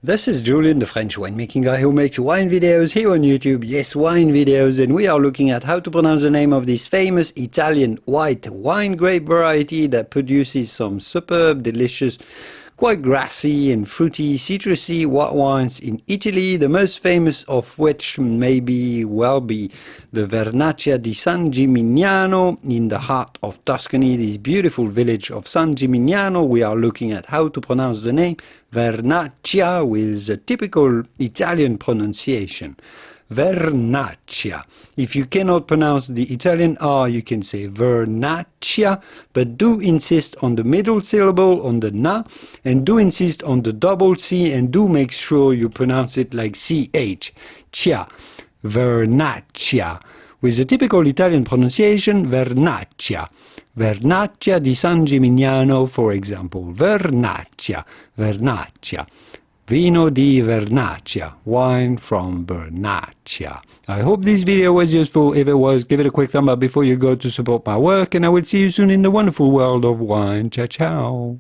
This is Julien, the French winemaking guy who makes wine videos here on YouTube. Yes, wine videos, and we are looking at how to pronounce the name of this famous Italian white wine grape variety that produces some superb, delicious, quite grassy and fruity, citrusy white wines in Italy, the most famous of which may be the Vernaccia di San Gimignano in the heart of Tuscany, this beautiful village of San Gimignano. We are looking at how to pronounce the name Vernaccia with a typical Italian pronunciation. Vernaccia. If you cannot pronounce the Italian R, you can say Vernaccia, but do insist on the middle syllable, on the na, and do insist on the double C, and do make sure you pronounce it like CH. Cia. Vernaccia. With the typical Italian pronunciation, Vernaccia. Vernaccia di San Gimignano, for example. Vernaccia. Vernaccia. Vino di Vernaccia, wine from Vernaccia. I hope this video was useful. If it was, give it a quick thumb up before you go to support my work, and I will see you soon in the wonderful world of wine. Ciao, ciao.